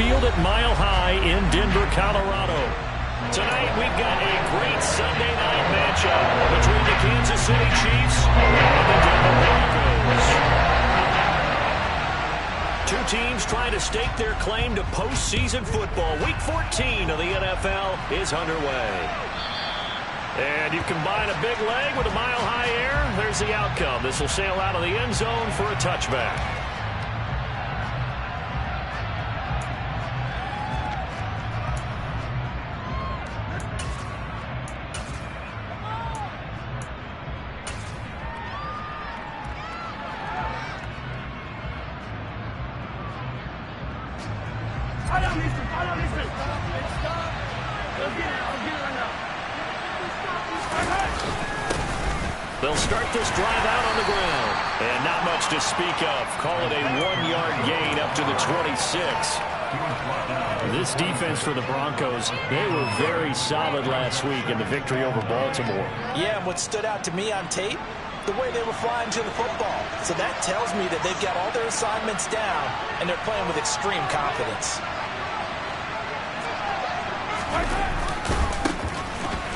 Field at Mile High in Denver, Colorado. Tonight we've got a great Sunday night matchup between the Kansas City Chiefs and the Denver Broncos. Two teams trying to stake their claim to postseason football. Week 14 of the NFL is underway. And you combine a big leg with a mile-high air, there's the outcome. This will sail out of the end zone for a touchback. They'll start this drive out on the ground. And not much to speak of. Call it a 1-yard gain up to the 26. This defense for the Broncos, they were very solid last week in the victory over Baltimore. Yeah, and what stood out to me on tape, the way they were flying to the football. So that tells me that they've got all their assignments down, and they're playing with extreme confidence.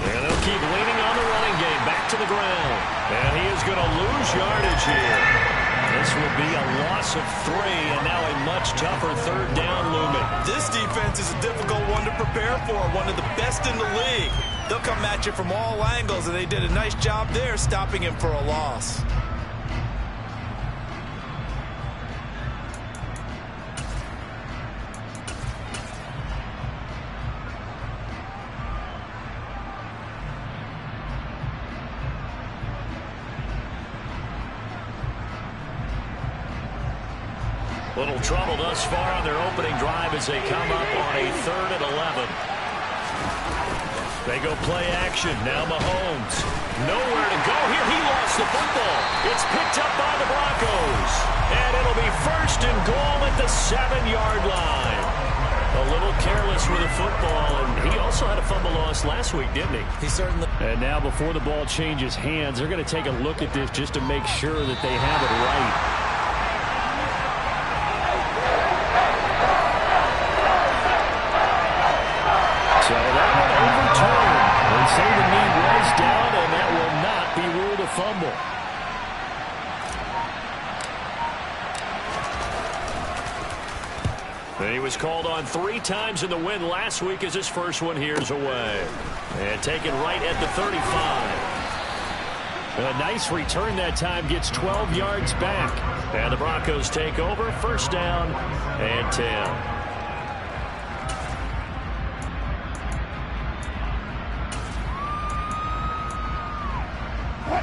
And they'll keep leaning on the running game. Back to the ground. And he is going to lose yardage here. This will be a loss of 3, and now a much tougher third down looming. This defense is a difficult one to prepare for, one of the best in the league. They'll come at you from all angles, and they did a nice job there stopping him for a loss. Little trouble thus far on their opening drive as they come up on a 3rd and 11. They go play action. Now Mahomes. Nowhere to go here. He lost the football. It's picked up by the Broncos. And it'll be 1st and goal at the 7-yard line. A little careless with the football, and he also had a fumble loss last week, didn't he? He certainly. And now before the ball changes hands, they're going to take a look at this just to make sure that they have it right. So that one overturned. They say the knee was down, and that will not be ruled a fumble. And he was called on 3 times in the win last week as his first one here's away. And taken right at the 35. A nice return that time, gets 12 yards back. And the Broncos take over, 1st down and 10.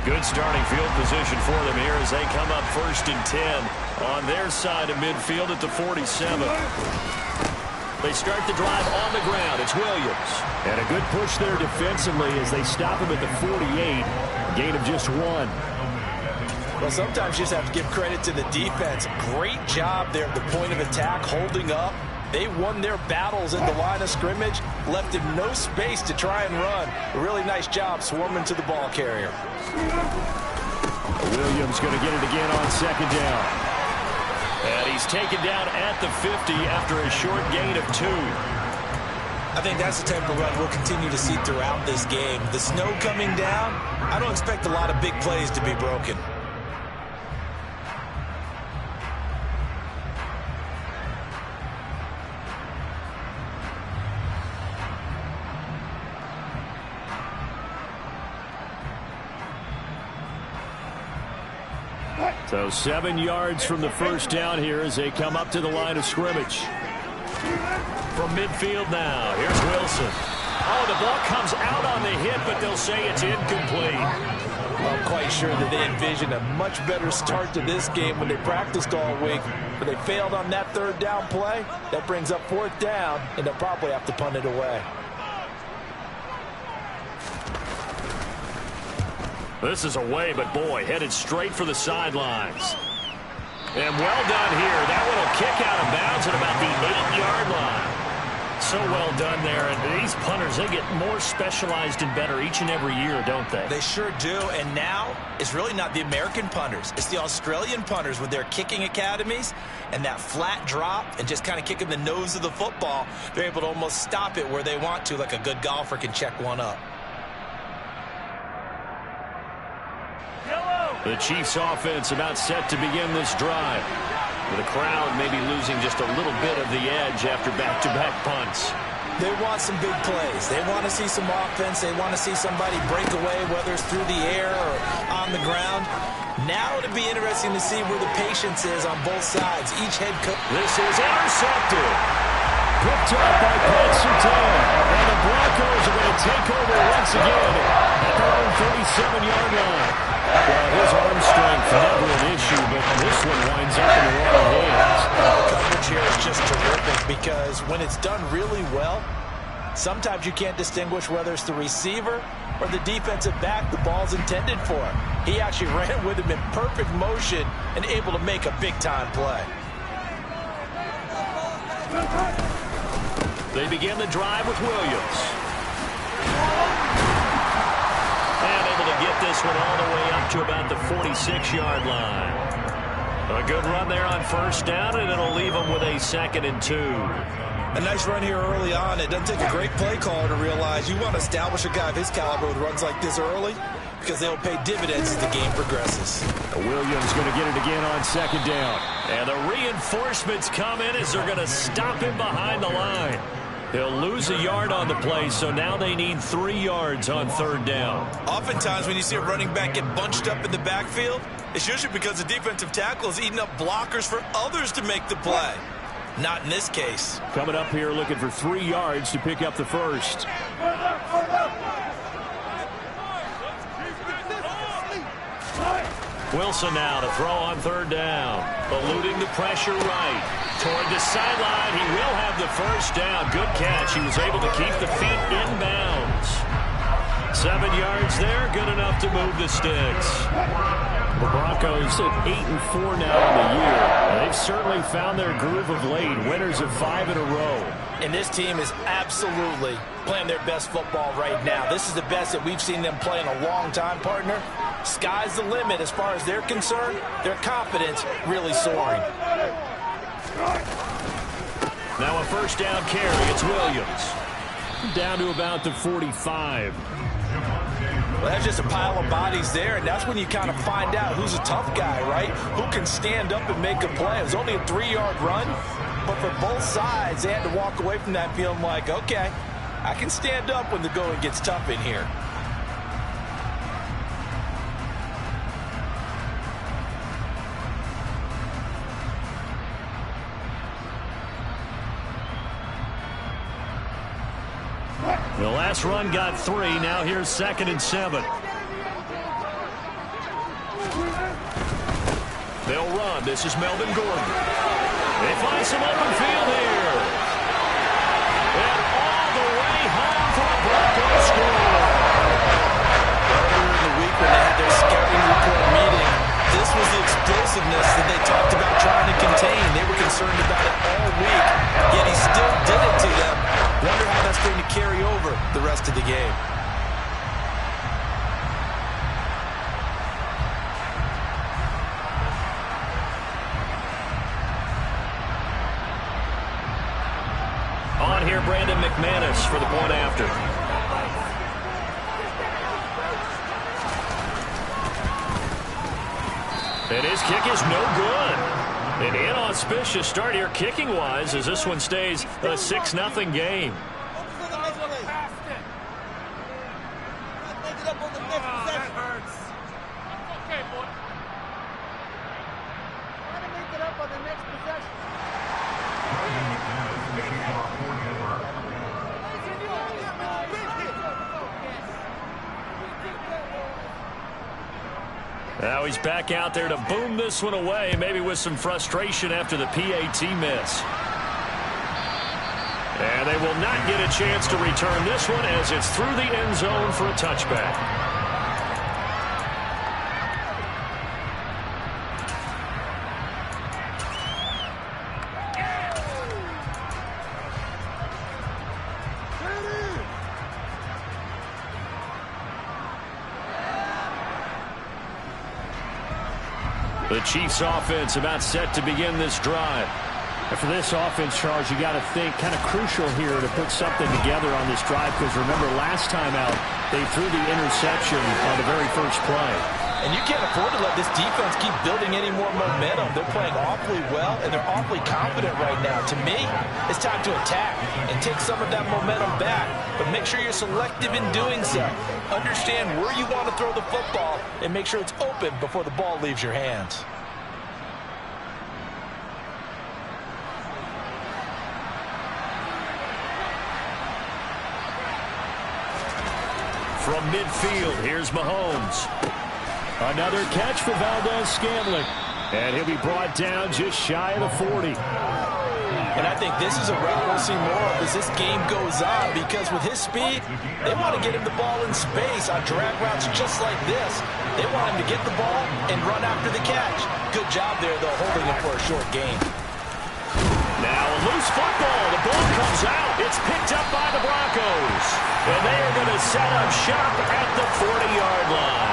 Good starting field position for them here as they come up 1st and 10 on their side of midfield at the 47. They start the drive on the ground. It's Williams. And a good push there defensively as they stop him at the 48. Gain of just 1. Well, sometimes you just have to give credit to the defense. Great job there at the point of attack, holding up. They won their battles at the line of scrimmage, left him no space to try and run. A really nice job swarming to the ball carrier. Williams going to get it again on 2nd down. And he's taken down at the 50 after a short gain of 2. I think that's the type of run we'll continue to see throughout this game. The snow coming down, I don't expect a lot of big plays to be broken. So 7 yards from the 1st down here as they come up to the line of scrimmage. From midfield now, here's Wilson. Oh, the ball comes out on the hit, but they'll say it's incomplete. I'm quite sure that they envisioned a much better start to this game when they practiced all week, but they failed on that 3rd down play. That brings up 4th down, and they'll probably have to punt it away. This is away, but boy, headed straight for the sidelines. And well done here. That one will kick out of bounds at about the 8-yard line. so well done there. And these punters, they get more specialized and better each and every year, don't they? They sure do. And now it's really not the American punters. It's the Australian punters with their kicking academies and that flat drop and just kind of kicking the nose of the football. They're able to almost stop it where they want to, like a good golfer can check one up. The Chiefs offense about set to begin this drive. The crowd maybe losing just a little bit of the edge after back-to-back punts. They want some big plays. They want to see some offense. They want to see somebody break away, whether it's through the air or on the ground. Now it'll be interesting to see where the patience is on both sides. Each head coach. This is intercepted. Picked up by Pat Surtain. And the Broncos are going to take over once again at their own 37-yard line. Well, his arm strength never an issue, but this one winds up in the wrong hands. Coverage here is just terrific because when it's done really well, sometimes you can't distinguish whether it's the receiver or the defensive back the ball's intended for. He actually ran with him in perfect motion and able to make a big-time play. They begin the drive with Williams. And able to get this one all the way up to about the 46-yard line. A good run there on first down, and it'll leave them with a 2nd and 2. A nice run here early on. It doesn't take a great play caller to realize you want to establish a guy of his caliber with runs like this early because they'll pay dividends as the game progresses. Williams going to get it again on 2nd down. And the reinforcements come in as they're going to stop him behind the line. They'll lose a yard on the play, so now they need 3 yards on 3rd down. Oftentimes when you see a running back get bunched up in the backfield, it's usually because the defensive tackle is eating up blockers for others to make the play. Not in this case. Coming up here looking for 3 yards to pick up the first. Wilson now to throw on 3rd down. Eluding the pressure right. Toward the sideline. He will have the first down. Good catch. He was able to keep the feet in bounds. 7 yards there. Good enough to move the sticks. The Broncos at 8-4 now in the year. They've certainly found their groove of late. Winners of 5 in a row. And this team is absolutely playing their best football right now. This is the best that we've seen them play in a long time, partner. Sky's the limit as far as they're concerned. Their confidence really soaring. Now a first down carry. It's Williams. Down to about the 45. Well, that's just a pile of bodies there, and that's when you kind of find out who's a tough guy, right? Who can stand up and make a play. It was only a 3-yard run, but for both sides, they had to walk away from that feeling like, okay, I can stand up when the going gets tough in here. The last run got 3. Now here's 2nd and 7. They'll run. This is Melvin Gordon. They find some open field here. And all the way home for a Broncos score. Earlier in the week when they had their scouting report meeting, this was the explosiveness that they talked about trying to contain. They were concerned about it all week, yet he still did it to them. Wonder how that's going to carry over the rest of the game. On here, Brandon McManus for the point after. And his kick is no good. An inauspicious start here kicking-wise as this one stays a 6-0 game. Now he's back out there to boom this one away, maybe with some frustration after the PAT miss. And they will not get a chance to return this one as it's through the end zone for a touchback. The Chiefs offense about set to begin this drive. And for this offense, Charles, you got to think kind of crucial here to put something together on this drive, because remember last time out they threw the interception on the very first play. And you can't afford to let this defense keep building any more momentum. They're playing awfully well, and they're awfully confident right now. To me, it's time to attack and take some of that momentum back. But make sure you're selective in doing so. Understand where you want to throw the football and make sure it's open before the ball leaves your hands. From midfield, here's Mahomes. Another catch for Valdez-Scantling. And he'll be brought down just shy of the 40. And I think this is a route we'll see more of as this game goes on, because with his speed, they want to get him the ball in space on drag routes just like this. They want him to get the ball and run after the catch. Good job there, though, holding him for a short gain. Now a loose football. The ball comes out. It's picked up by the Broncos. And they are going to set up shop at the 40-yard line.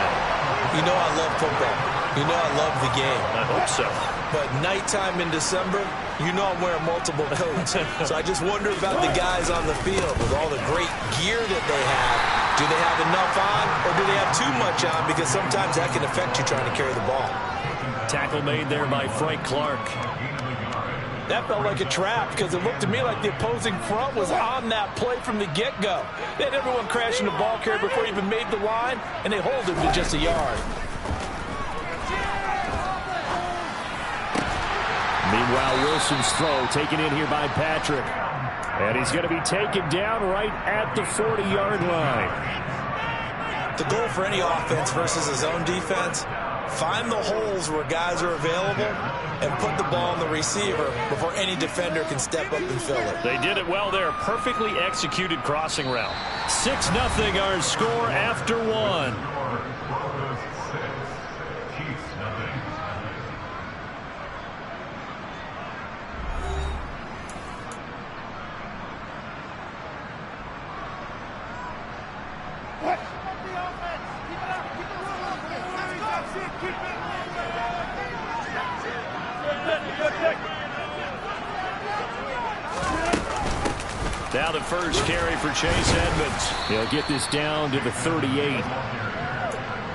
You know I love football. You know I love the game. I hope so. But nighttime in December, you know I'm wearing multiple coats. So I just wonder about the guys on the field with all the great gear that they have. Do they have enough on, or do they have too much on? Because sometimes that can affect you trying to carry the ball. Tackle made there by Frank Clark. That felt like a trap, because it looked to me like the opposing front was on that play from the get-go. They had everyone crashing the ball carrier before he even made the line, and they hold him to just a yard. Meanwhile, Wilson's throw taken in here by Patrick. And he's going to be taken down right at the 40-yard line. The goal for any offense versus a zone defense, find the holes where guys are available and put the ball on the receiver before any defender can step up and fill it. They did it well there. Perfectly executed crossing route. 6-0 our score after one. Now the first carry for Chase Edmonds. He'll get this down to the 38.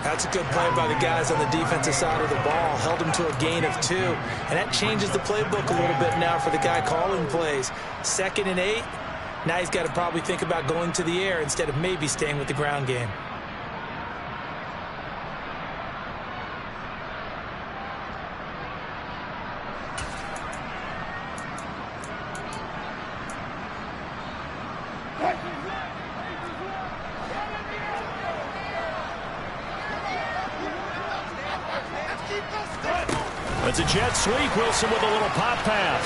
That's a good play by the guys on the defensive side of the ball. Held him to a gain of 2. And that changes the playbook a little bit now for the guy calling plays. 2nd and 8. Now he's got to probably think about going to the air instead of maybe staying with the ground game. It's a jet sweep. Wilson with a little pop pass.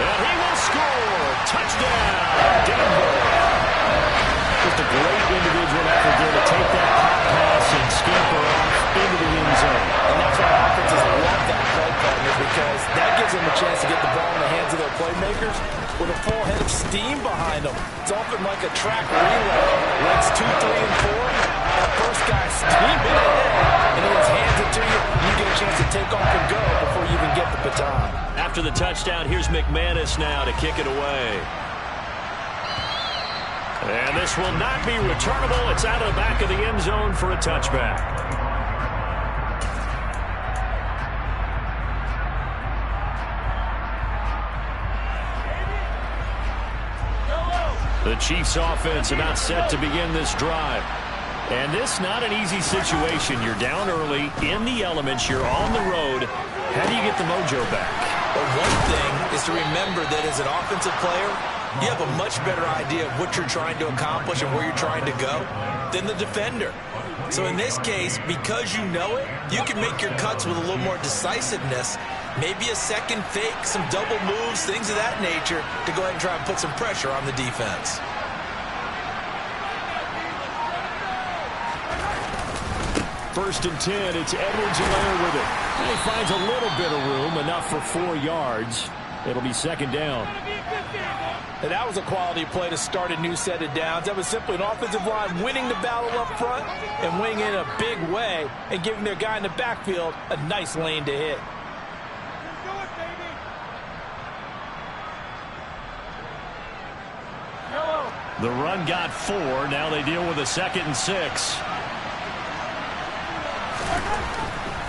And he will score. Touchdown, Denver. Just a great individual effort there to take that pop pass and scamper off into the end zone. And that's why offenses love that play, partners, because that gives them a chance to get the ball in the hands of their playmakers with a full head of steam behind them. It's often like a track relay. Legs 2, 3, and 4. That first guy steaming ahead, and he hands it to you. You get a chance to take off and go before you even get the baton. After the touchdown, here's McManus now to kick it away. And this will not be returnable. It's out of the back of the end zone for a touchback. The Chiefs offense about set to begin this drive. And this not an easy situation. You're down early, in the elements, you're on the road. How do you get the mojo back? Well, one thing is to remember that as an offensive player, you have a much better idea of what you're trying to accomplish and where you're trying to go than the defender. So in this case, because you know it, you can make your cuts with a little more decisiveness. Maybe a second fake, some double moves, things of that nature to go ahead and try and put some pressure on the defense. First and 10, it's Edwards-Helaire with it. And he finds a little bit of room, enough for 4 yards. It'll be second down. And that was a quality play to start a new set of downs. That was simply an offensive line winning the battle up front and winning in a big way and giving their guy in the backfield a nice lane to hit. The run got 4. Now they deal with a 2nd and 6.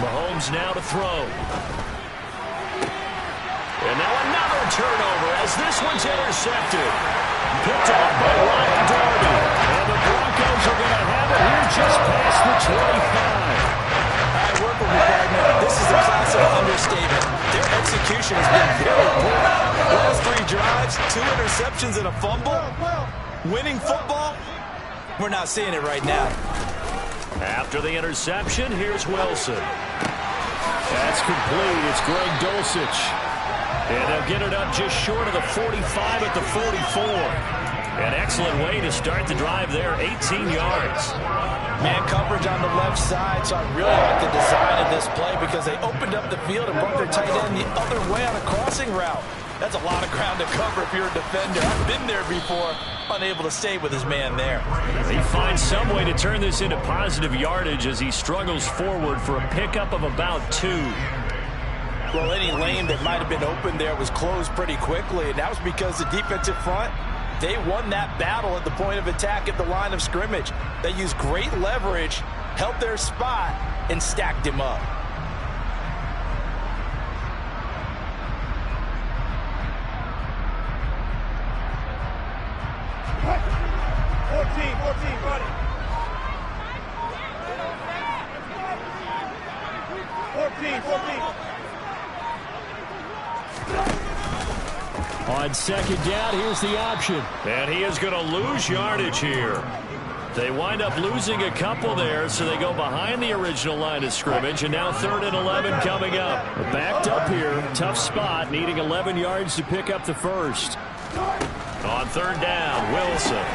Mahomes now to throw. And now another turnover as this one's intercepted. Picked off by Ryan Darby. And the Broncos are going to have it here just past the 25. I work with me, partner. This is a classic understatement. Their execution has been very poor. Last 3 drives, 2 interceptions and a fumble. Winning football, we're not seeing it right now. After the interception, here's Wilson. That's complete. It's Greg Dulcich. And they'll get it up just short of the 45 at the 44. An excellent way to start the drive there, 18 yards. Man coverage on the left side, so I really like the design of this play because they opened up the field and brought their tight end the other way on a crossing route. That's a lot of ground to cover if you're a defender. I've been there before, unable to stay with his man there. He finds some way to turn this into positive yardage as he struggles forward for a pickup of about 2. Well, any lane that might have been open there was closed pretty quickly, and that was because the defensive front, they won that battle at the point of attack at the line of scrimmage. They used great leverage, held their spot, and stacked him up. On second down, here's the option. And he is going to lose yardage here. They wind up losing a couple there, so they go behind the original line of scrimmage, and now 3rd and 11 coming up. Backed up here, tough spot, needing 11 yards to pick up the first. On 3rd down, Wilson.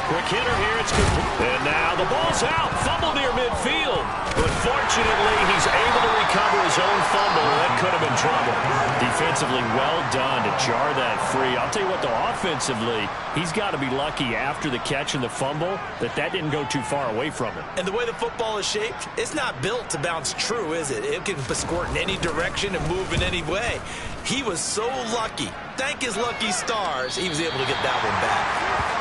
Quick hitter here, it's complete. And now the ball's out, fumble near midfield. But fortunately, he's able to recover his own fumble. That could have been trouble. Defensively, well done to jar that free. I'll tell you what, though, offensively, he's got to be lucky after the catch and the fumble that didn't go too far away from him. And the way the football is shaped, it's not built to bounce true, is it? It can squirt in any direction and move in any way. He was so lucky. Thank his lucky stars, he was able to get that one back.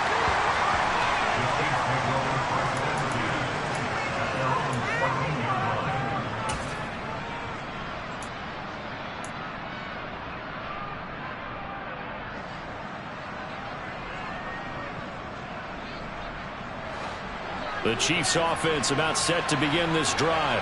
The Chiefs offense about set to begin this drive.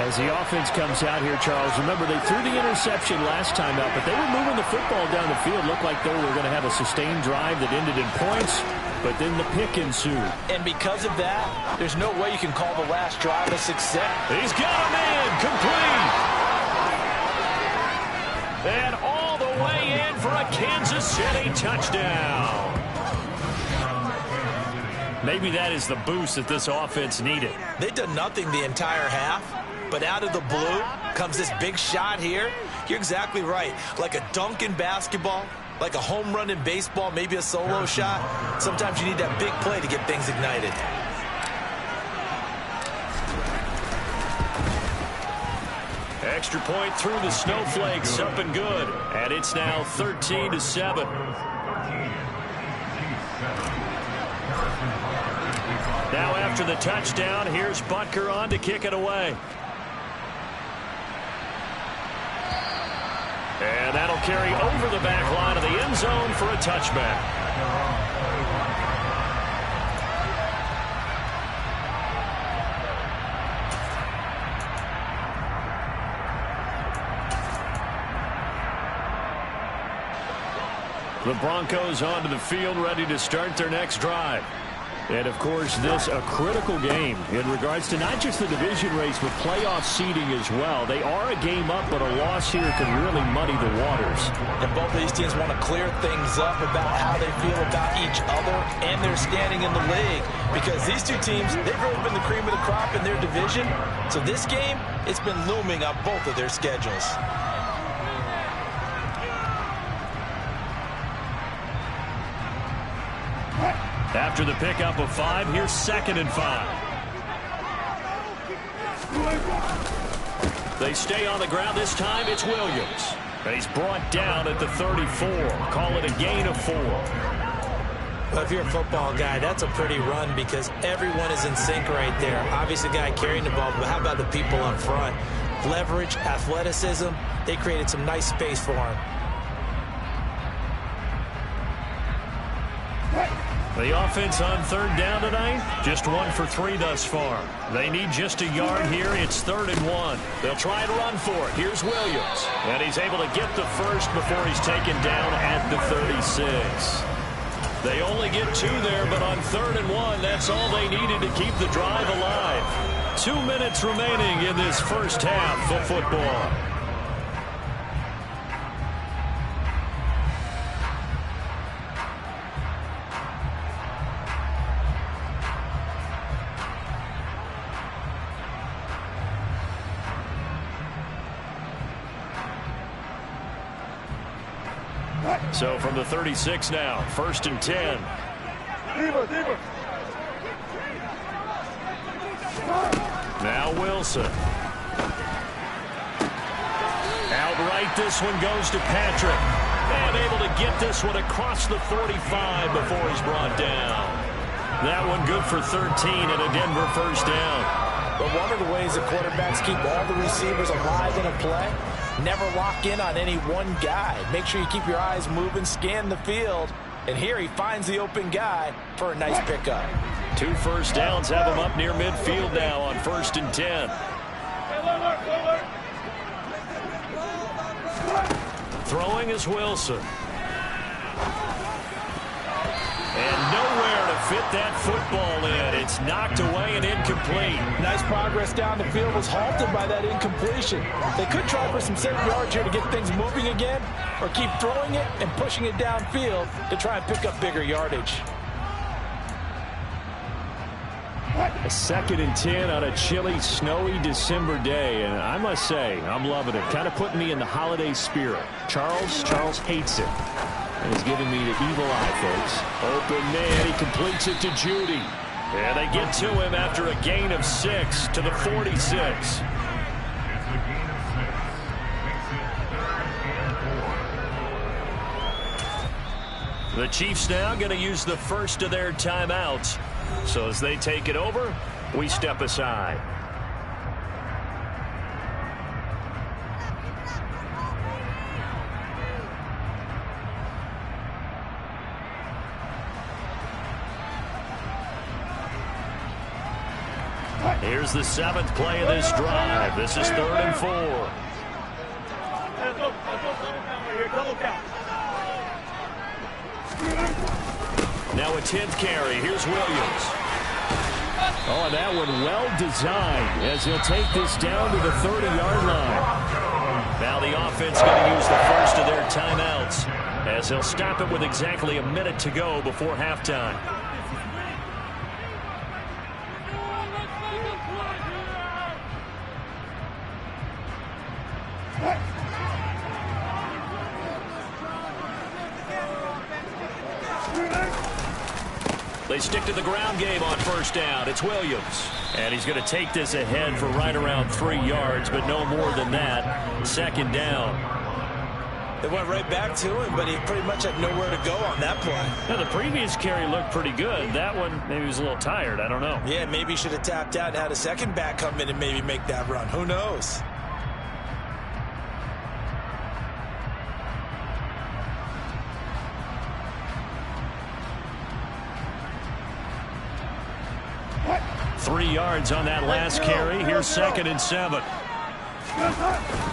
As the offense comes out here, Charles, remember they threw the interception last time out, but they were moving the football down the field. Looked like they were going to have a sustained drive that ended in points, but then the pick ensued. And because of that, there's no way you can call the last drive a success. He's got him in, complete. And all the way in for a Kansas City touchdown. Maybe that is the boost that this offense needed. They've done nothing the entire half, but out of the blue comes this big shot here. You're exactly right. Like a dunk in basketball, like a home run in baseball, maybe a solo shot. Sometimes you need that big play to get things ignited. Extra point through the snowflakes, up and good. And it's now 13-7. Now after the touchdown, here's Butker on to kick it away. And that'll carry over the back line of the end zone for a touchback. The Broncos onto the field, ready to start their next drive. And, of course, this a critical game in regards to not just the division race, but playoff seeding as well. They are a game up, but a loss here can really muddy the waters. And both of these teams want to clear things up about how they feel about each other and their standing in the league. Because these two teams, they've really been the cream of the crop in their division. So this game, it's been looming on both of their schedules. After the pickup of 5, here's 2nd and 5. They stay on the ground. This time it's Williams. And he's brought down at the 34. Call it a gain of 4. Well, if you're a football guy, that's a pretty run because everyone is in sync right there. Obviously, the guy carrying the ball, but how about the people up front? Leverage, athleticism, they created some nice space for him. The offense on 3rd down tonight, just 1 for 3 thus far. They need just a yard here. It's 3rd and 1. They'll try and run for it. Here's Williams. And he's able to get the first before he's taken down at the 36. They only get 2 there, but on 3rd and 1, that's all they needed to keep the drive alive. 2 minutes remaining in this first half of football. So from the 36 now, 1st and 10. Now Wilson. Outright, this one goes to Patrick. And able to get this one across the 45 before he's brought down. That one good for 13 and a Denver 1st down. But one of the ways that quarterbacks keep all the receivers alive in a play, never lock in on any one guy. Make sure you keep your eyes moving, scan the field. And here he finds the open guy for a nice pickup. 2 first downs have him up near midfield now on 1st and 10. Throwing is Wilson. And nowhere to fit that football in. It's knocked away and incomplete. Nice progress down the field was halted by that incompletion. They could try for some 7 yards here to get things moving again, or keep throwing it and pushing it downfield to try and pick up bigger yardage. A 2nd and 10 on a chilly, snowy December day, and I must say, I'm loving it. Kind of putting me in the holiday spirit. Charles hates it. And he's giving me the evil eye, folks. Open man, he completes it to Judy. And they get to him after a gain of 6 to the 46. The Chiefs now going to use the first of their timeouts. So as they take it over, we step aside. Here's the 7th play of this drive. This is 3rd and 4. Now a 10th carry. Here's Williams. Oh, and that one well designed as he'll take this down to the 30-yard line. Now the offense going to use the first of their timeouts as they'll stop it with exactly a minute to go before halftime. They stick to the ground game on 1st down. It's Williams. And he's going to take this ahead for right around 3 yards, but no more than that. 2nd down. They went right back to him, but he pretty much had nowhere to go on that play. Now, the previous carry looked pretty good. That one, maybe he was a little tired. I don't know. Yeah, maybe he should have tapped out and had a second back come in and maybe make that run. Who knows? Three yards on that last carry. Here's 2nd and 7.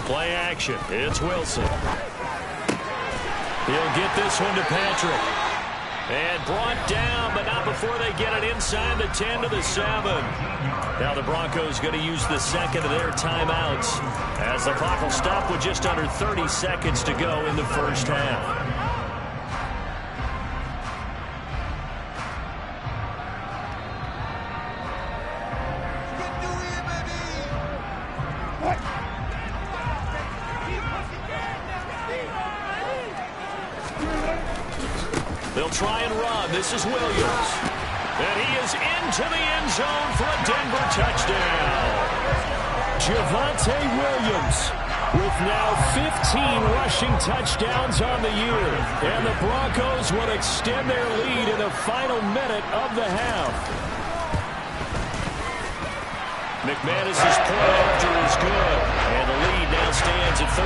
Play action. It's Wilson. He'll get this one to Patrick. And brought down, but not before they get it inside the 10 to the 7. Now the Broncos going to use the 2nd of their timeouts as the clock will stop with just under 30 seconds to go in the first half. They'll try and run. This is Williams. And he is into the end zone for a Denver touchdown. Javonte Williams with now 15 rushing touchdowns on the year. And the Broncos will extend their lead in the final minute of the half. McManus's point after is good. And the lead now stands at 13.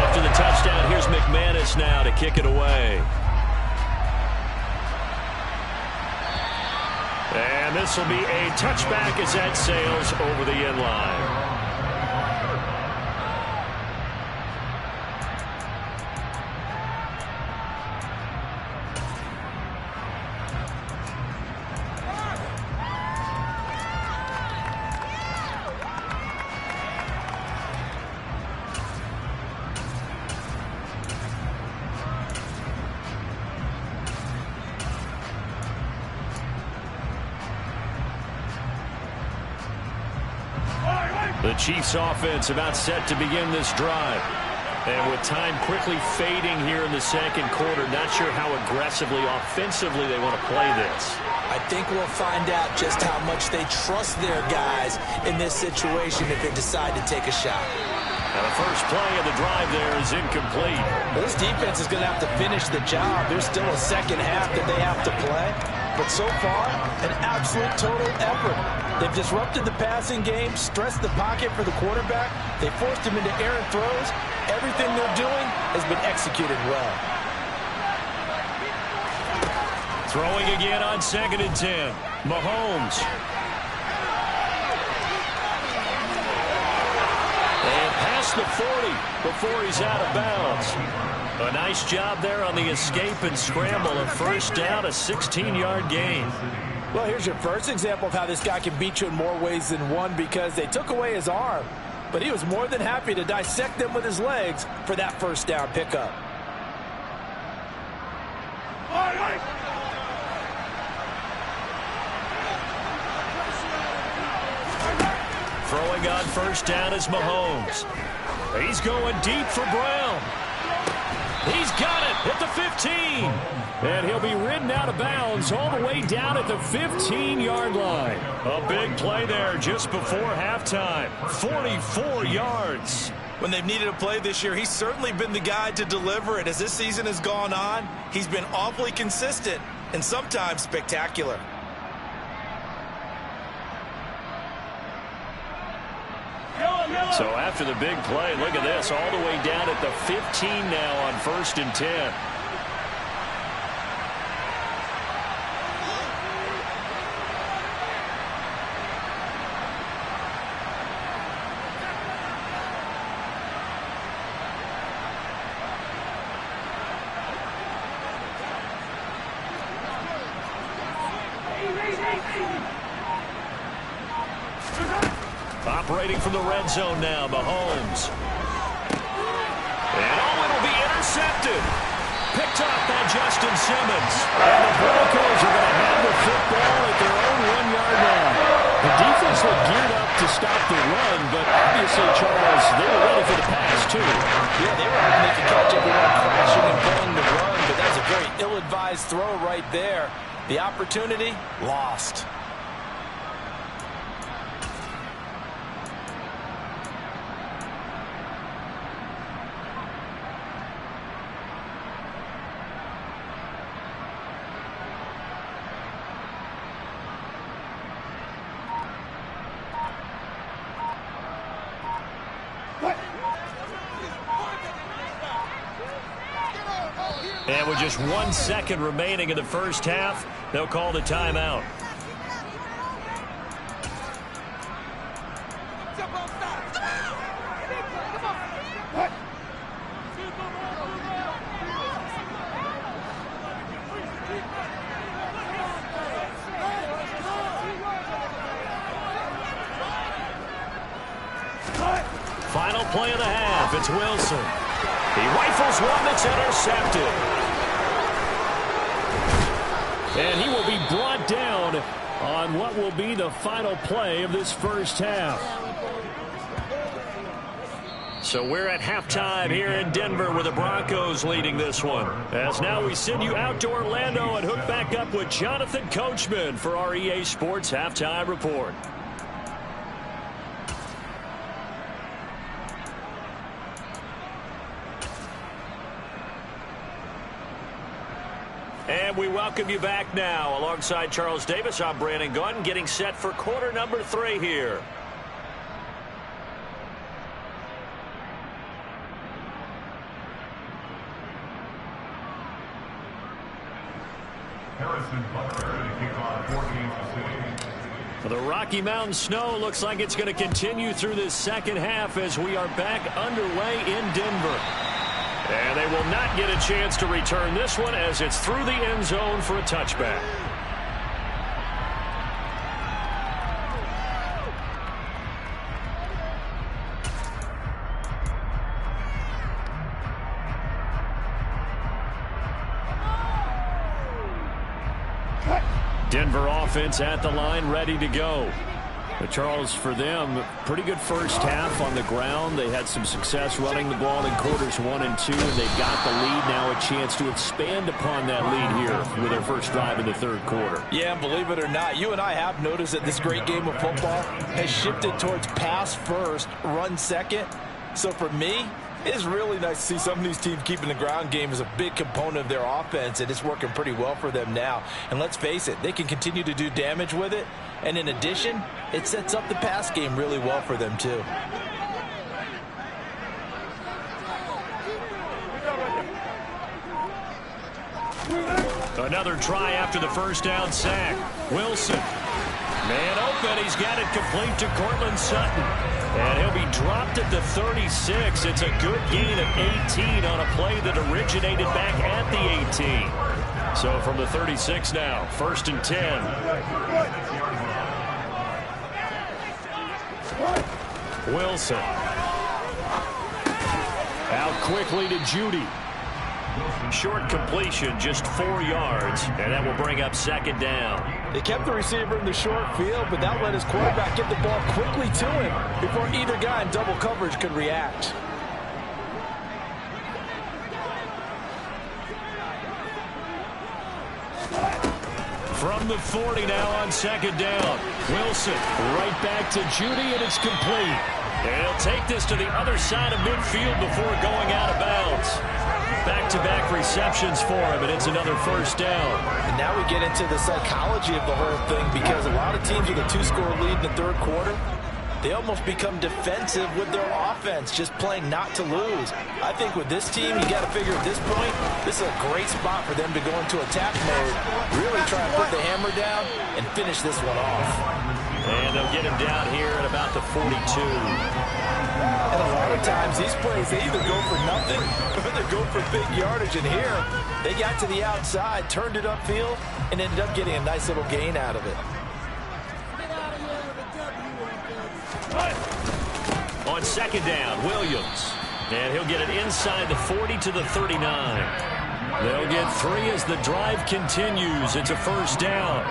After the touchdown, here's McManus now to kick it away. And this will be a touchback as that sails over the end line. The Chiefs offense about set to begin this drive. And with time quickly fading here in the second quarter, not sure how aggressively, offensively they want to play this. I think we'll find out just how much they trust their guys in this situation if they decide to take a shot. And the first play of the drive there is incomplete. This defense is going to have to finish the job. There's still a second half that they have to play. But so far, an absolute total effort. They've disrupted the passing game, stressed the pocket for the quarterback. They forced him into errant throws. Everything they're doing has been executed well. Throwing again on 2nd and 10. Mahomes. And past the 40 before he's out of bounds. A nice job there on the escape and scramble. A first down, a 16-yard gain. Well, here's your first example of how this guy can beat you in more ways than one, because they took away his arm, but he was more than happy to dissect them with his legs for that first down pickup. Throwing on first down is Mahomes. He's going deep for Brown. He's got it at the 15. And he'll be ridden out of bounds all the way down at the 15-yard line. A big play there just before halftime. 44 yards. When they've needed a play this year, he's certainly been the guy to deliver it. As this season has gone on, he's been awfully consistent and sometimes spectacular. So after the big play, look at this, all the way down at the 15 now on 1st and 10. Operating from the red zone now, Mahomes. And it'll be intercepted. Picked off by Justin Simmons. And the Broncos are going to have the football at their own 1-yard line. The defense looked geared up to stop the run, but obviously, Charles, they were ready for the pass, too. Yeah, they were hoping they could catch everyone crashing and pulling the run, but that's a very ill-advised throw right there. The opportunity, lost. And with just 1 second remaining in the first half, they'll call the timeout. Final play of the half, it's Wilson. He rifles one that's intercepted. And he will be brought down on what will be the final play of this first half. So we're at halftime here in Denver with the Broncos leading this one. As now we send you out to Orlando and hook back up with Jonathan Coachman for our EA Sports Halftime Report. And we welcome you back now. Alongside Charles Davis, I'm Brandon Gunn, getting set for quarter number 3 here. The Rocky Mountain snow looks like it's going to continue through this second half as we are back underway in Denver. And they will not get a chance to return this one as it's through the end zone for a touchback. Denver offense at the line, ready to go. But Charles, for them, pretty good first half on the ground. They had some success running the ball in quarters 1 and 2, and they've got the lead now, a chance to expand upon that lead here with their first drive in the third quarter. Yeah, believe it or not, you and I have noticed that this great game of football has shifted towards pass first, run second. So for me, it's really nice to see some of these teams keeping the ground game as a big component of their offense, and it's working pretty well for them now. And let's face it, they can continue to do damage with it. And in addition, it sets up the pass game really well for them, too. Another try after the first down sack. Wilson. Man open. He's got it complete to Cortland Sutton. And he'll be dropped at the 36. It's a good gain of 18 on a play that originated back at the 18. So from the 36 now, 1st and 10. Wilson. Out quickly to Judy. Short completion, just 4 yards, and that will bring up 2nd down. They kept the receiver in the short field, but that let his quarterback get the ball quickly to him before either guy in double coverage could react. From the 40 now on 2nd down. Wilson right back to Judy, and it's complete. And he'll take this to the other side of midfield before going out of bounds. Back-to-back receptions for him, and it's another 1st down. And now we get into the psychology of the whole thing, because a lot of teams with a 2-score lead in the third quarter, they almost become defensive with their offense, just playing not to lose. I think with this team, you got to figure at this point, this is a great spot for them to go into attack mode, really try and put the hammer down and finish this one off. And they'll get him down here at about the 42. And a lot of times, these plays, they either go for nothing or they go for big yardage. And here, they got to the outside, turned it upfield, and ended up getting a nice little gain out of it. On 2nd down, Williams. And he'll get it inside the 40 to the 39. They'll get 3 as the drive continues. It's a 1st down.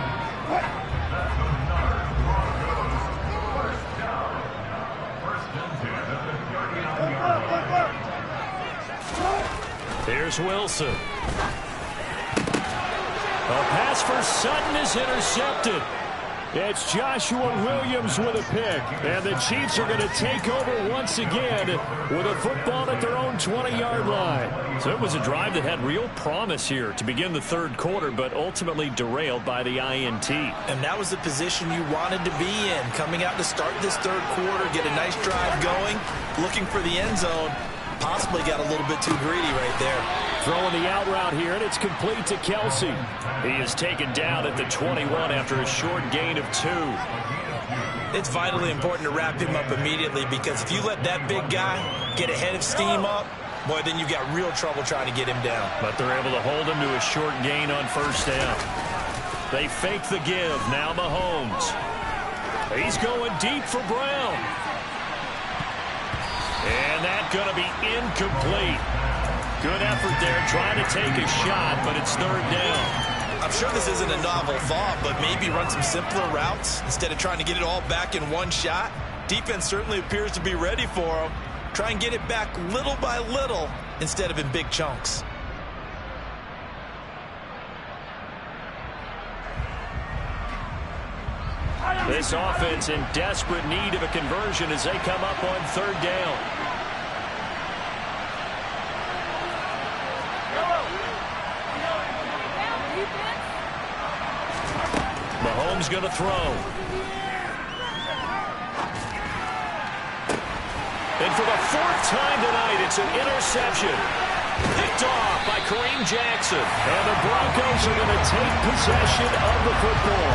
Here's Wilson. A pass for Sutton is intercepted. It's Joshua Williams with a pick. And the Chiefs are going to take over once again with a football at their own 20-yard line. So it was a drive that had real promise here to begin the third quarter, but ultimately derailed by the INT. And that was the position you wanted to be in. Coming out to start this third quarter, get a nice drive going, looking for the end zone. Possibly got a little bit too greedy right there. Throwing the out route here, and it's complete to Kelsey. He is taken down at the 21 after a short gain of 2. It's vitally important to wrap him up immediately, because if you let that big guy get ahead of steam up, boy, then you've got real trouble trying to get him down. But they're able to hold him to a short gain on 1st down. They fake the give. Now Mahomes. He's going deep for Brown. And that's going to be incomplete. Good effort there trying to take a shot, but it's 3rd down. I'm sure this isn't a novel thought, but maybe run some simpler routes instead of trying to get it all back in one shot. Defense certainly appears to be ready for him. Try and get it back little by little instead of in big chunks. This offense in desperate need of a conversion as they come up on third down. Mahomes going to throw. And for the fourth time tonight, it's an interception. Picked off by Kareem Jackson. And the Broncos are going to take possession of the football.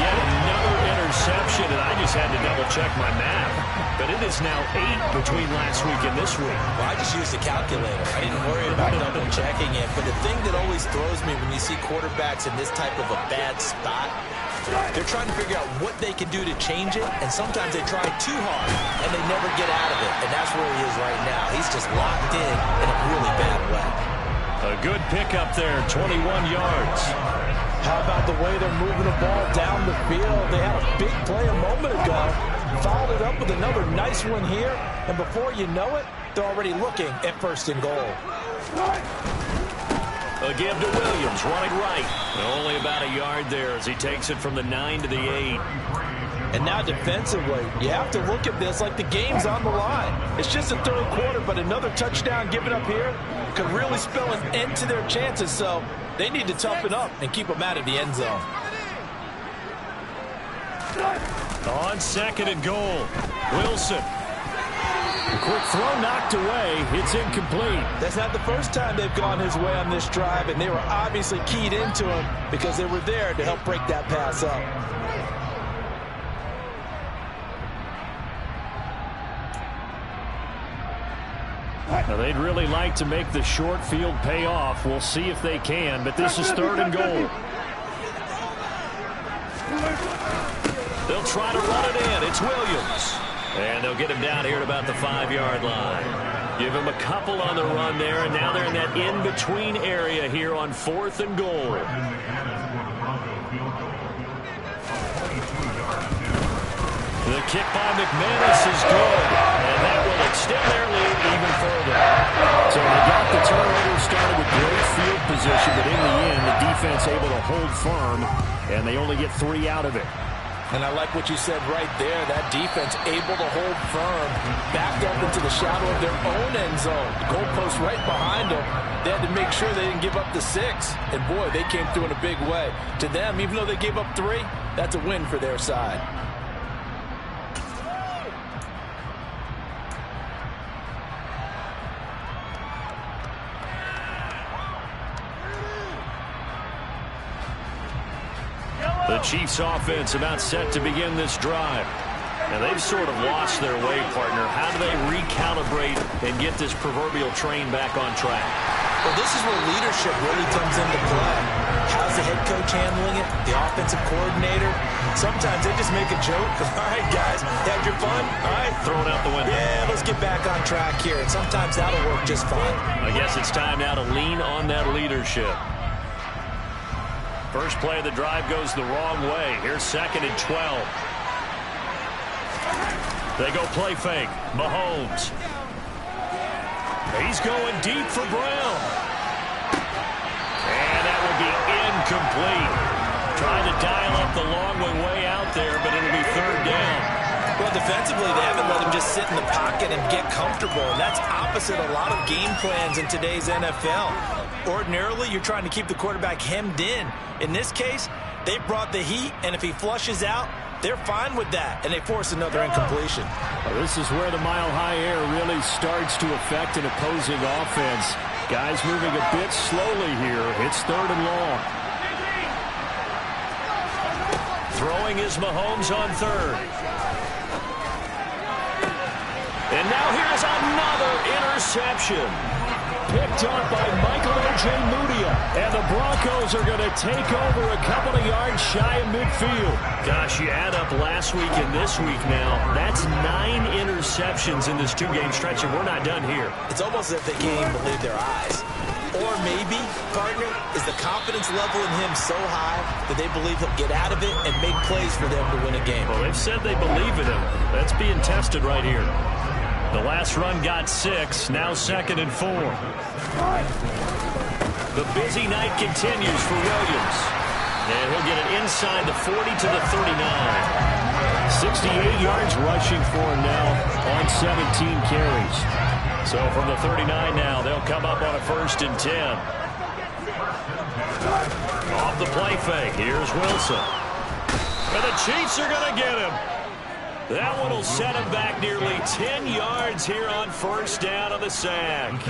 Yet another interception, and I just had to double-check my math. But it is now 8 between last week and this week. Well, I just used a calculator. I didn't worry about double-checking it. But the thing that always throws me when you see quarterbacks in this type of a bad spot, they're trying to figure out what they can do to change it, and sometimes they try too hard, and they never get out of it. And that's where he is right now. He's just locked in a really bad way. A good pickup there, 21 yards. How about the way they're moving the ball down the field? They had a big play a moment ago. Followed it up with another nice one here. And before you know it, they're already looking at first and goal. A give to Williams, running right. Only about a yard there as he takes it from the 9 to the 8. And now defensively, you have to look at this like the game's on the line. It's just a third quarter, but another touchdown given up here could really spell an end to their chances. So they need to toughen up and keep them out of the end zone. On second and goal, Wilson. Quick throw knocked away. It's incomplete. That's not the first time they've gone his way on this drive, and they were obviously keyed into him because they were there to help break that pass up. Now, they'd really like to make the short field pay off. We'll see if they can, but this is third and goal. They'll try to run it in. It's Williams. And they'll get him down here at about the 5-yard line. Give him a couple on the run there, and now they're in that in-between area here on fourth and goal. The kick by McManus is good, and that will extend their lead even further. So they got the turnover started with great field position, but in the end, the defense able to hold firm, and they only get 3 out of it. And I like what you said right there. That defense able to hold firm, backed up into the shadow of their own end zone. The goalpost right behind them. They had to make sure they didn't give up the 6. And, boy, they came through in a big way. To them, even though they gave up 3, that's a win for their side. The Chiefs offense about set to begin this drive. And they've sort of lost their way, partner. How do they recalibrate and get this proverbial train back on track? Well, this is where leadership really comes into play. How's the head coach handling it? The offensive coordinator? Sometimes they just make a joke. All right, guys, had your fun? All right. Throw it out the window. Yeah, let's get back on track here. And sometimes that'll work just fine. I guess it's time now to lean on that leadership. First play of the drive goes the wrong way. Here's second and 12. They go play fake. Mahomes. He's going deep for Brown. And that will be incomplete. Trying to dial up the long way out there, but it'll be third down. Well, defensively, they haven't let him just sit in the pocket and get comfortable. And that's opposite a lot of game plans in today's NFL. Ordinarily, you're trying to keep the quarterback hemmed in. In this case, they brought the heat, and if he flushes out, they're fine with that, and they force another incompletion. Well, this is where the mile-high air really starts to affect an opposing offense. Guys moving a bit slowly here. It's third and long. Throwing is Mahomes on third. And now here's another interception. Picked up by Michael A.J. Mudia. And the Broncos are going to take over a couple of yards shy of midfield. Gosh, you add up last week and this week now. That's 9 interceptions in this 2-game stretch, and we're not done here. It's almost as if they can't even believe their eyes. Or maybe, partner, is the confidence level in him so high that they believe he'll get out of it and make plays for them to win a game. Well, they've said they believe in him. That's being tested right here. The last run got 6. Now 2nd and 4. The busy night continues for Williams. And he'll get it inside the 40 to the 39. 68 yards rushing for him now on 17 carries. So from the 39 now, they'll come up on a 1st and 10. Off the play fake, here's Wilson. And the Chiefs are going to get him. That one will set him back nearly 10 yards here on 1st down on the sack.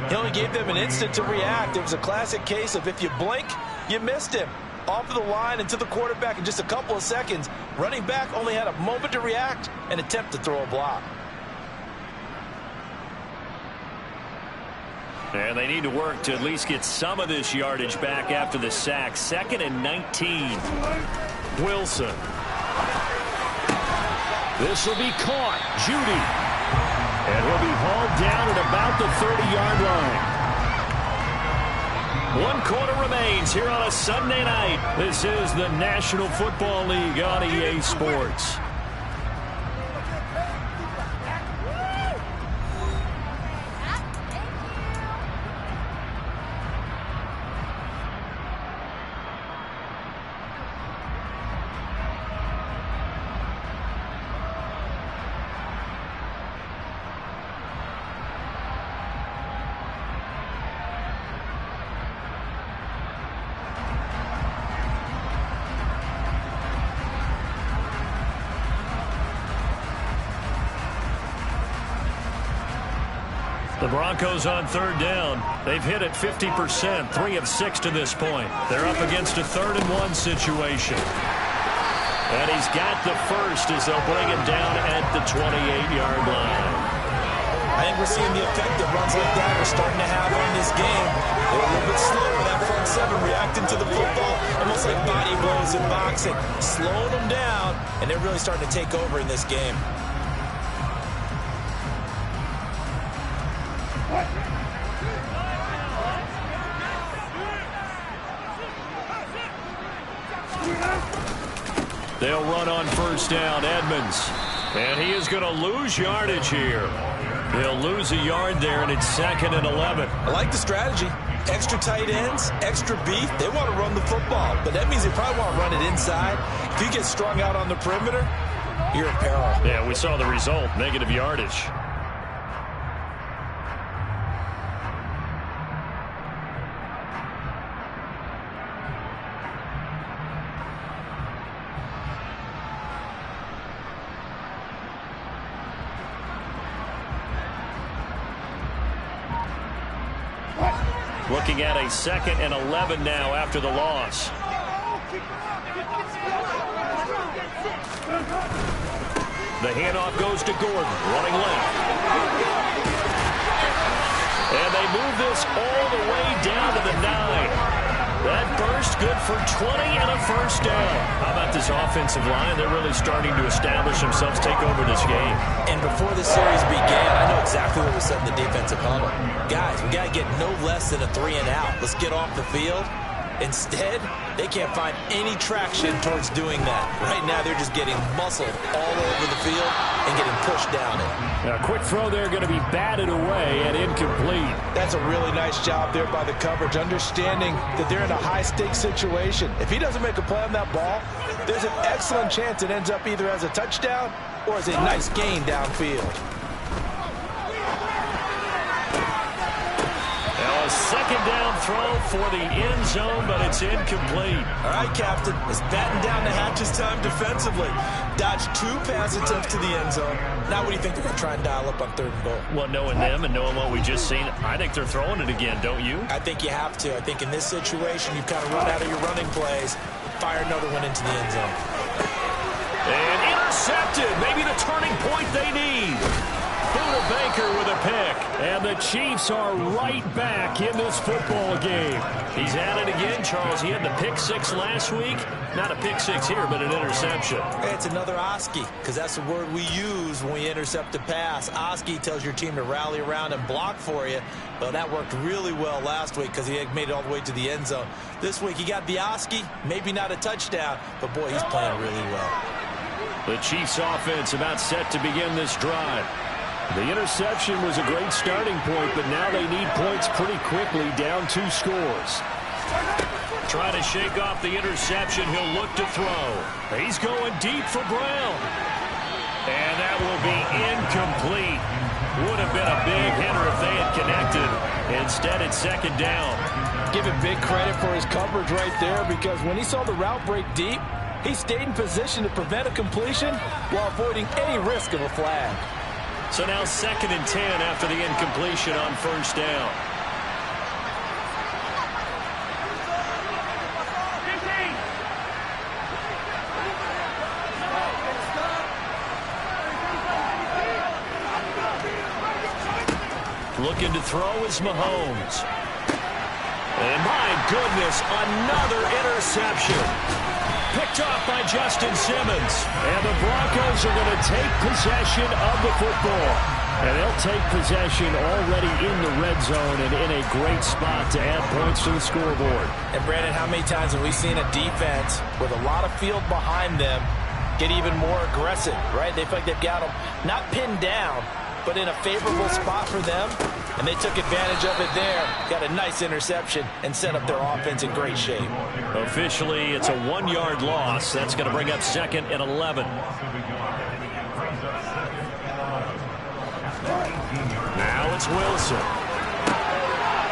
He only gave them an instant to react. It was a classic case of if you blink, you missed him. Off of the line and to the quarterback in just a couple of seconds. Running back only had a moment to react and attempt to throw a block. And they need to work to at least get some of this yardage back after the sack. 2nd and 19. Wilson. This will be caught. Judy. And he'll be hauled down at about the 30-yard line. 1 quarter remains here on a Sunday night. This is the National Football League on EA Sports. The Broncos on 3rd down. They've hit it 50%, 3 of 6 to this point. They're up against a 3rd and 1 situation. And he's got the first as they'll bring him down at the 28-yard line. I think we're seeing the effect that runs like that are starting to have on this game. They're a little bit slower, that front 7 reacting to the football, almost like body blows in boxing, slowing them down, and they're really starting to take over in this game. They'll run on 1st down, Edmonds. And he is going to lose yardage here. He'll lose a yard there, and it's 2nd and 11. I like the strategy. Extra tight ends, extra beef. They want to run the football, but that means they probably want to run it inside. If you get strung out on the perimeter, you're in peril. Yeah, we saw the result, negative yardage. Looking at a 2nd and 11 now after the loss. The handoff goes to Gordon, running left. And they move this all the way down to the 9. That burst good for 20 and a 1st down. How about this offensive line? They're really starting to establish themselves, take over this game. And before this series began, I know exactly what was said in the defensive huddle. Guys, we got to get no less than a 3 and out. Let's get off the field. Instead, they can't find any traction towards doing that. Right now, they're just getting muscled all over the field and getting pushed down it. Now, a quick throw there going to be batted away and incomplete. That's a really nice job there by the coverage, understanding that they're in a high-stakes situation. If he doesn't make a play on that ball, there's an excellent chance it ends up either as a touchdown or as a nice gain downfield. Now a 2nd down throw for the end zone, but it's incomplete. All right, Captain. It's batten down the hatches time defensively. Dodged 2 pass attempts to the end zone. Now what do you think they're going to try and dial up on 3rd and goal? Well, knowing them and knowing what we just seen, I think they're throwing it again, don't you? I think you have to. I think in this situation, you've kind of run out of your running plays. Fire another one into the end zone. And intercepted. Maybe the turning point they need. Buda Baker with a pick. And the Chiefs are right back in this football game. He's at it again, Charles. He had the pick 6 last week. Not a pick 6 here, but an interception. It's another Oski, because that's the word we use when we intercept a pass. Oski tells your team to rally around and block for you. Well, that worked really well last week because he had made it all the way to the end zone. This week he got the Oski, maybe not a touchdown, but boy, he's playing really well. The Chiefs offense about set to begin this drive. The interception was a great starting point, but now they need points pretty quickly, down 2 scores. Trying to shake off the interception. He'll look to throw. He's going deep for Brown. And that will be incomplete. Would have been a big hitter if they had connected. Instead, it's second down. Give him big credit for his coverage right there, because when he saw the route break deep, he stayed in position to prevent a completion while avoiding any risk of a flag. So now 2nd and 10 after the incompletion on first down. Looking to throw is Mahomes. And my goodness, another interception. Picked off by Justin Simmons. And the Broncos are going to take possession of the football. And they'll take possession already in the red zone and in a great spot to add points to the scoreboard. And Brandon, how many times have we seen a defense with a lot of field behind them get even more aggressive, right? They feel like they've got them not pinned down, but in a favorable spot for them, and they took advantage of it there. Got a nice interception and set up their offense in great shape. Officially, it's a 1-yard loss. That's going to bring up 2nd and 11. Now it's Wilson.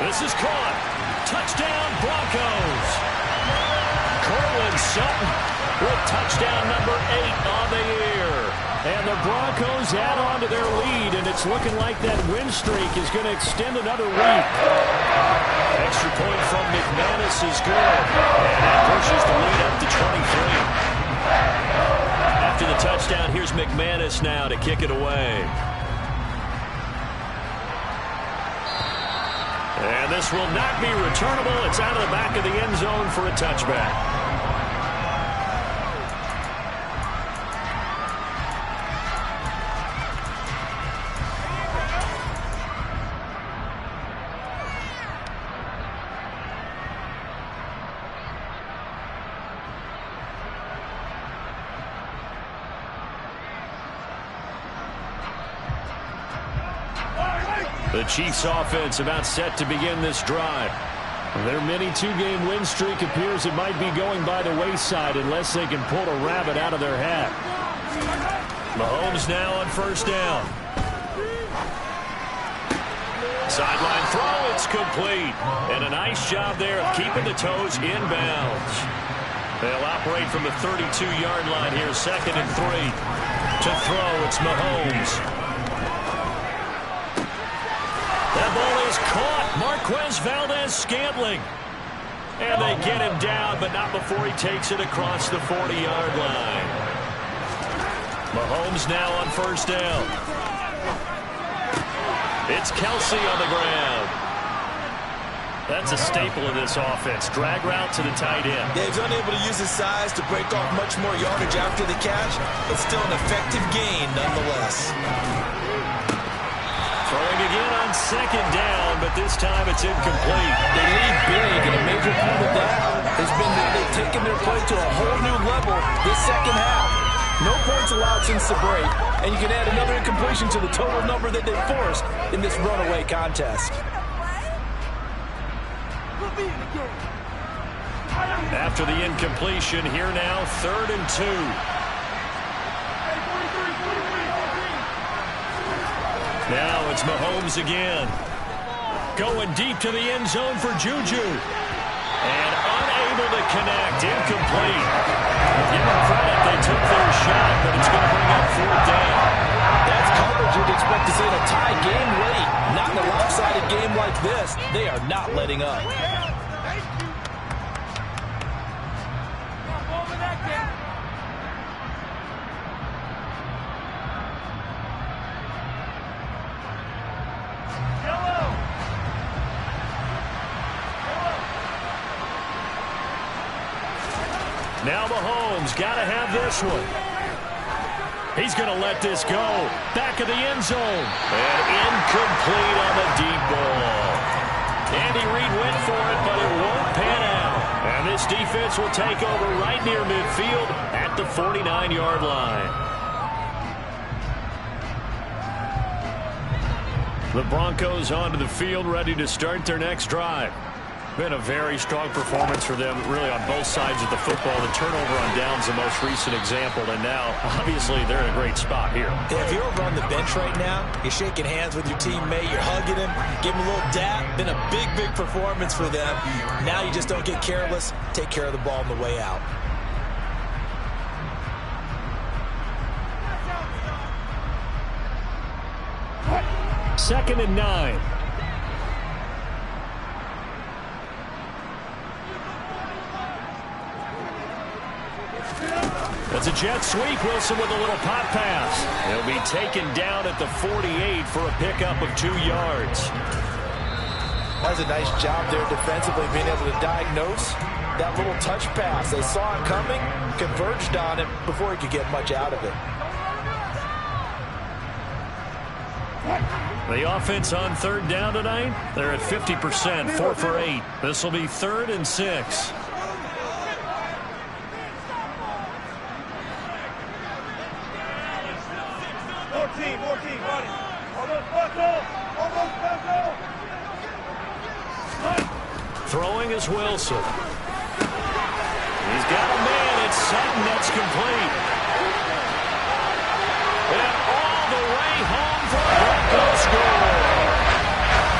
This is caught. Touchdown, Broncos. Cortland Sutton with touchdown number 8 on the year. And the Broncos add on to their lead, and it's looking like that win streak is going to extend another week. Extra point from McManus is good, and that pushes the lead up to 23. After the touchdown, here's McManus now to kick it away. And this will not be returnable. It's out of the back of the end zone for a touchback. The Chiefs offense about set to begin this drive. Their mini 2-game win streak appears it might be going by the wayside unless they can pull a rabbit out of their hat. Mahomes now on first down. Sideline throw, it's complete. And a nice job there of keeping the toes inbounds. They'll operate from the 32-yard line here, 2nd and 3. To throw, it's Mahomes. That ball is caught. Marquez Valdez-Scantling. And they get him down, but not before he takes it across the 40-yard line. Mahomes now on first down. It's Kelsey on the ground. That's a staple of this offense. Drag route to the tight end. Yeah, he's unable to use his size to break off much more yardage after the catch, but still an effective gain nonetheless. Throwing again on second down, but this time it's incomplete. They lead big, and a major part of that has been that they've taken their play to a whole new level this second half. No points allowed since the break, and you can add another incompletion to the total number that they forced in this runaway contest. After the incompletion, here now, 3rd and 2. Now it's Mahomes again. Going deep to the end zone for Juju. And unable to connect. Incomplete. Give them credit. They took their shot, but it's going to bring up 4th down. That's coverage you'd expect to see in a tie game late. Not in a lopsided game like this. They are not letting up. Now Mahomes got to have this one. He's going to let this go. Back of the end zone. And incomplete on the deep ball. Andy Reid went for it, but it won't pan out. And this defense will take over right near midfield at the 49-yard line. The Broncos onto the field, ready to start their next drive. Been a very strong performance for them, really, on both sides of the football. The turnover on downs, the most recent example, and now, obviously, they're in a great spot here. Yeah, if you're over on the bench right now, you're shaking hands with your teammate, you're hugging him, give him a little dap. Been a big, big performance for them. Now you just don't get careless. Take care of the ball on the way out. Second and 9. That's a jet sweep. Wilson with a little pop pass. He'll be taken down at the 48 for a pickup of 2 yards. That's a nice job there defensively, being able to diagnose that little touch pass. They saw it coming, converged on it before he could get much out of it. The offense on third down tonight, they're at 50%, 4 for 8. This will be 3rd and 6. Throwing is Wilson. He's got a man. It's Sutton. That's complete. And all the way home for a Broncos score.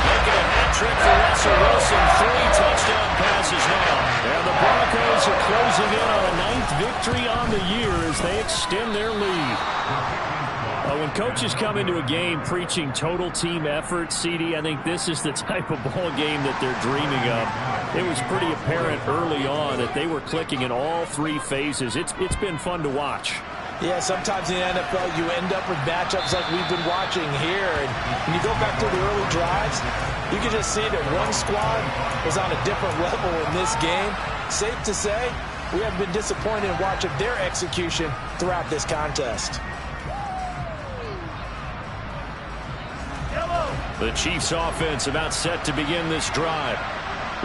Making a hat trick for Russell Wilson. 3 touchdown passes now. And the Broncos are closing in on a 9th victory on the year as they extend their lead. When coaches come into a game preaching total team effort, CD, I think this is the type of ball game that they're dreaming of. It was pretty apparent early on that they were clicking in all 3 phases. It's been fun to watch. Yeah, sometimes in the NFL you end up with matchups like we've been watching here. And when you go back to the early drives, you can just see that one squad was on a different level in this game. Safe to say, we haven't been disappointed in watching their execution throughout this contest. The Chiefs offense about set to begin this drive.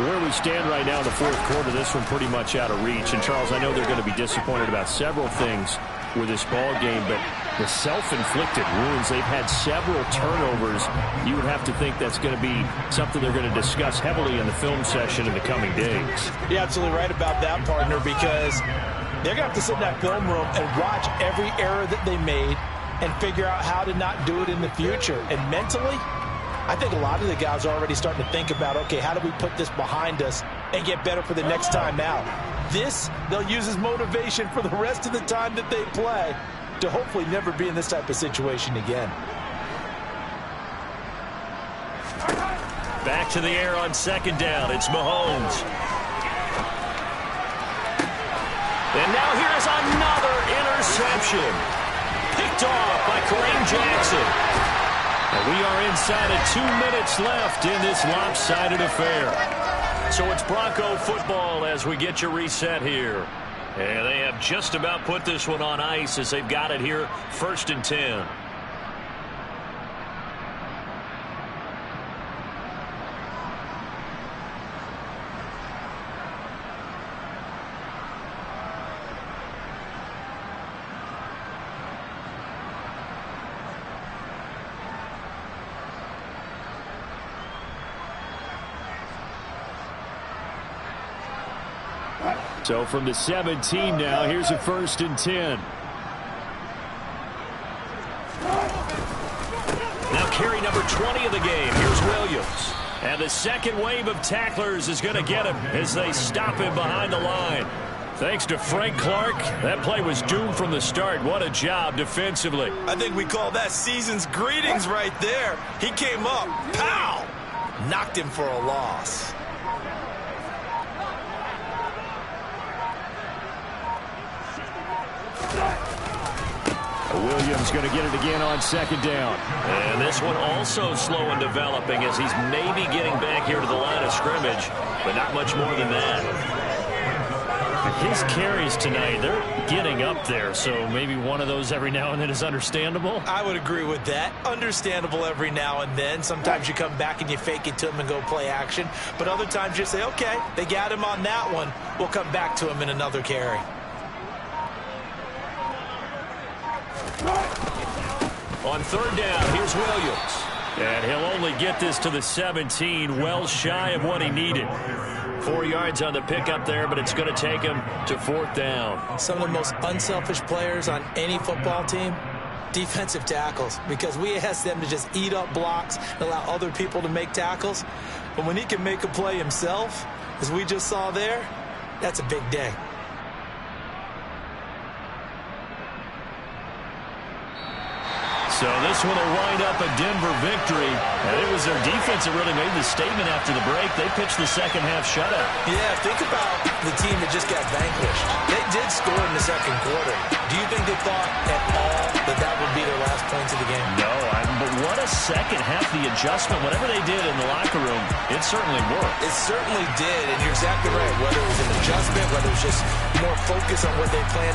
Where we stand right now in the 4th quarter, this one pretty much out of reach. And, Charles, I know they're going to be disappointed about several things with this ball game, but the self-inflicted wounds, they've had several turnovers. You would have to think that's going to be something they're going to discuss heavily in the film session in the coming days. You're absolutely right about that, partner, because they're going to have to sit in that film room and watch every error that they made and figure out how to not do it in the future. And mentally, I think a lot of the guys are already starting to think about, okay, how do we put this behind us and get better for the next time out? This, they'll use as motivation for the rest of the time that they play to hopefully never be in this type of situation again. Back to the air on 2nd down. It's Mahomes. And now here's another interception. Picked off by Kareem Jackson. And we are inside of 2 minutes left in this lopsided affair. So it's Bronco football as we get you reset here. And they have just about put this one on ice as they've got it here, 1st and 10. So from the 17 now, here's a 1st and 10. Now carry number 20 of the game. Here's Williams. And the second wave of tacklers is going to get him as they stop him behind the line. Thanks to Frank Clark, that play was doomed from the start. What a job defensively. I think we call that season's greetings right there. He came up, pow! Knocked him for a loss. Williams going to get it again on 2nd down. And this one also slow in developing as he's maybe getting back here to the line of scrimmage, but not much more than that. His carries tonight, they're getting up there, so maybe one of those every now and then is understandable. I would agree with that. Understandable every now and then. Sometimes you come back and you fake it to him and go play action, but other times you say, okay, they got him on that one. We'll come back to him in another carry. On 3rd down, here's Williams. And he'll only get this to the 17, well shy of what he needed. 4 yards on the pickup there, but it's going to take him to 4th down. Some of the most unselfish players on any football team, defensive tackles, because we ask them to just eat up blocks and allow other people to make tackles. But when he can make a play himself, as we just saw there, that's a big day. So this one will wind up a Denver victory. And it was their defense that really made the statement after the break. They pitched the second half shutout. Yeah, think about the team that just got vanquished. They did score in the second quarter. Do you think they thought at all that that would be their last points of the game? No, but what a second half. The adjustment, whatever they did in the locker room, it certainly worked. It certainly did, and you're exactly right. Whether it was an adjustment, whether it was just more focus on what they planned